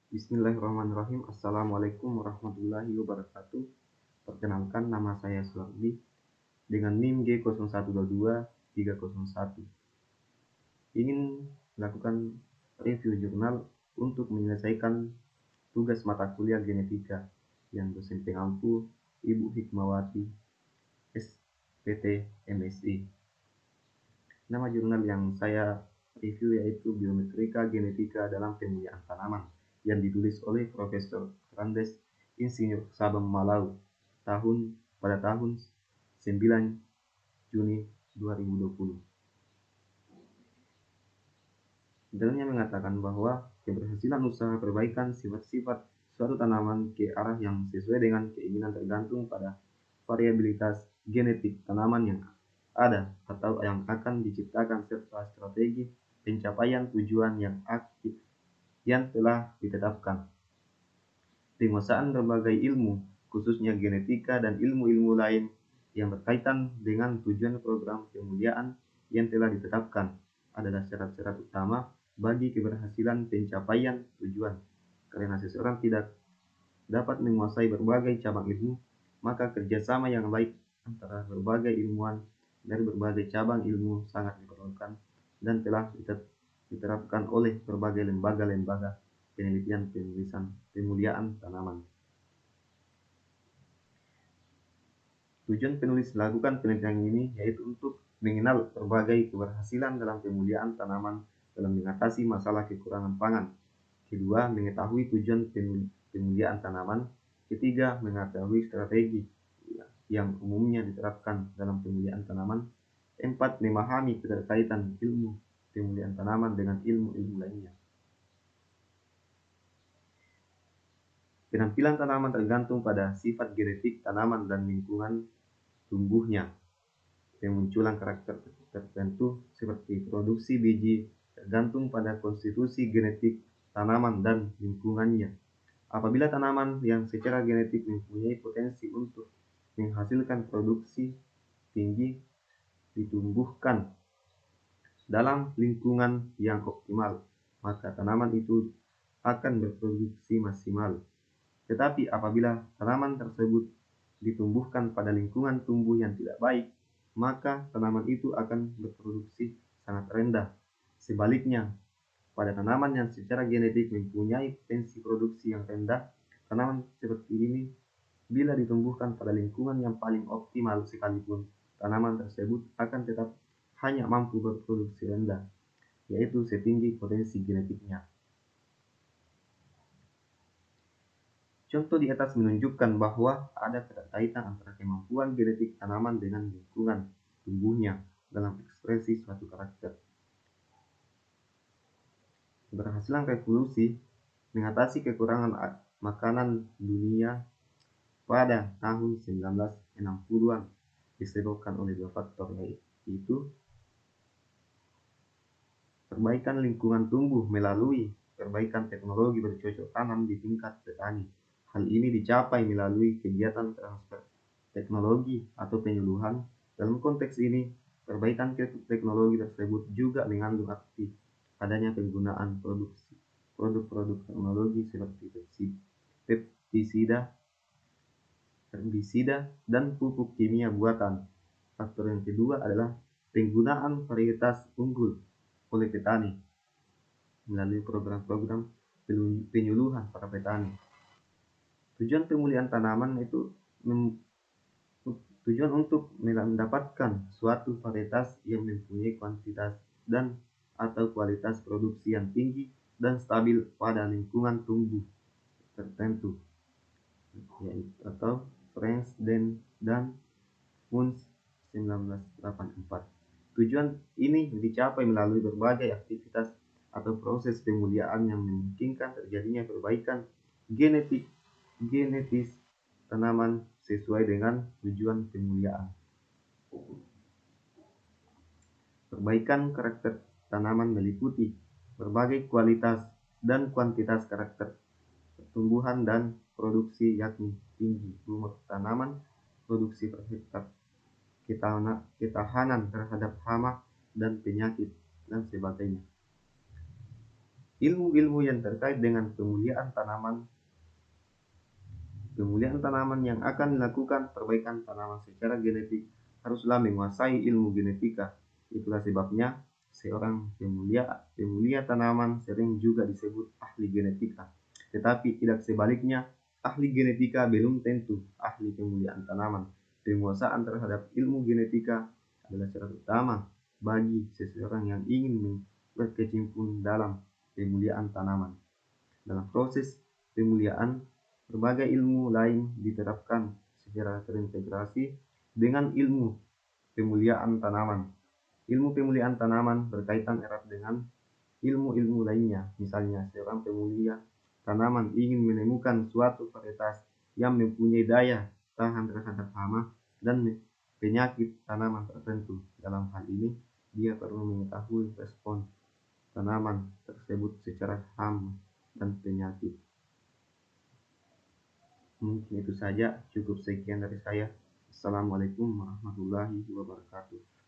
Bismillahirrahmanirrahim. Assalamualaikum warahmatullahi wabarakatuh. Perkenalkan, nama saya Suardi dengan NIM G0122-301. Ingin melakukan review jurnal untuk menyelesaikan tugas mata kuliah genetika yang dosen pengampu Ibu Hikmawati SPT MSI. Nama jurnal yang saya review yaitu Biometrika Genetika dalam Pemulihan Tanaman yang ditulis oleh Profesor Randes Insinyur Sabam Malau pada tahun 9 Juni 2020. Dalamnya mengatakan bahwa keberhasilan usaha perbaikan sifat-sifat suatu tanaman ke arah yang sesuai dengan keinginan tergantung pada variabilitas genetik tanaman yang ada atau yang akan diciptakan serta strategi pencapaian tujuan yang aktif yang telah ditetapkan. Penguasaan berbagai ilmu, khususnya genetika dan ilmu-ilmu lain yang berkaitan dengan tujuan program pemulihan yang telah ditetapkan adalah syarat-syarat utama bagi keberhasilan pencapaian tujuan. Karena seseorang tidak dapat menguasai berbagai cabang ilmu, maka kerjasama yang baik antara berbagai ilmuwan dari berbagai cabang ilmu sangat diperlukan dan telah diterapkan oleh berbagai lembaga-lembaga penelitian pemulihan tanaman. Tujuan penulis melakukan penelitian ini yaitu untuk mengenal berbagai keberhasilan dalam pemulihan tanaman dalam mengatasi masalah kekurangan pangan. Kedua, mengetahui tujuan pemulihan tanaman. Ketiga, mengetahui strategi yang umumnya diterapkan dalam pemulihan tanaman. Empat, memahami keterkaitan ilmu pemulihan tanaman dengan ilmu-ilmu lainnya. Penampilan tanaman tergantung pada sifat genetik tanaman dan lingkungan tumbuhnya. Pemunculan karakter tertentu seperti produksi biji tergantung pada konstitusi genetik tanaman dan lingkungannya. Apabila tanaman yang secara genetik mempunyai potensi untuk menghasilkan produksi tinggi ditumbuhkan dalam lingkungan yang optimal, maka tanaman itu akan berproduksi maksimal. Tetapi apabila tanaman tersebut ditumbuhkan pada lingkungan tumbuh yang tidak baik, maka tanaman itu akan berproduksi sangat rendah. Sebaliknya, pada tanaman yang secara genetik mempunyai potensi produksi yang rendah, tanaman seperti ini bila ditumbuhkan pada lingkungan yang paling optimal sekalipun, tanaman tersebut akan tetap hanya mampu berproduksi rendah, yaitu setinggi potensi genetiknya. Contoh di atas menunjukkan bahwa ada keterkaitan antara kemampuan genetik tanaman dengan lingkungan tumbuhnya dalam ekspresi suatu karakter. Keberhasilan revolusi mengatasi kekurangan makanan dunia pada tahun 1960-an disebabkan oleh dua faktor, yaitu perbaikan lingkungan tumbuh melalui perbaikan teknologi bercocok tanam di tingkat petani. Hal ini dicapai melalui kegiatan transfer teknologi atau penyuluhan. Dalam konteks ini, perbaikan teknologi tersebut juga mengandung arti adanya penggunaan produk-produk teknologi seperti pestisida, herbisida, dan pupuk kimia buatan. Faktor yang kedua adalah penggunaan varietas unggul oleh petani melalui program-program penyuluhan para petani. Tujuan pemulihan tanaman itu tujuan untuk mendapatkan suatu varietas yang mempunyai kuantitas dan atau kualitas produksi yang tinggi dan stabil pada lingkungan tumbuh tertentu, atau Franz dan Munz 1984. Tujuan ini dicapai melalui berbagai aktivitas atau proses pemulihan yang memungkinkan terjadinya perbaikan genetis tanaman sesuai dengan tujuan pemulihan. Perbaikan karakter tanaman meliputi berbagai kualitas dan kuantitas karakter pertumbuhan dan produksi, yakni tinggi umur tanaman, produksi per hektar, ketahanan terhadap hama dan penyakit, dan sebagainya. Ilmu-ilmu yang terkait dengan pemuliaan tanaman yang akan dilakukan perbaikan tanaman secara genetik haruslah menguasai ilmu genetika. Itulah sebabnya seorang pemulia tanaman sering juga disebut ahli genetika. Tetapi tidak sebaliknya, ahli genetika belum tentu ahli pemuliaan tanaman. Penguasaan terhadap ilmu genetika adalah syarat utama bagi seseorang yang ingin berkecimpung dalam pemuliaan tanaman. Dalam proses pemuliaan, berbagai ilmu lain diterapkan secara terintegrasi dengan ilmu pemuliaan tanaman. Ilmu pemuliaan tanaman berkaitan erat dengan ilmu-ilmu lainnya. Misalnya, seorang pemulia tanaman ingin menemukan suatu varietas yang mempunyai daya tahan terhadap hama dan penyakit tanaman tertentu. Dalam hal ini, dia perlu mengetahui respon tanaman tersebut secara hama dan penyakit. Mungkin itu saja, cukup sekian dari saya. Assalamualaikum warahmatullahi wabarakatuh.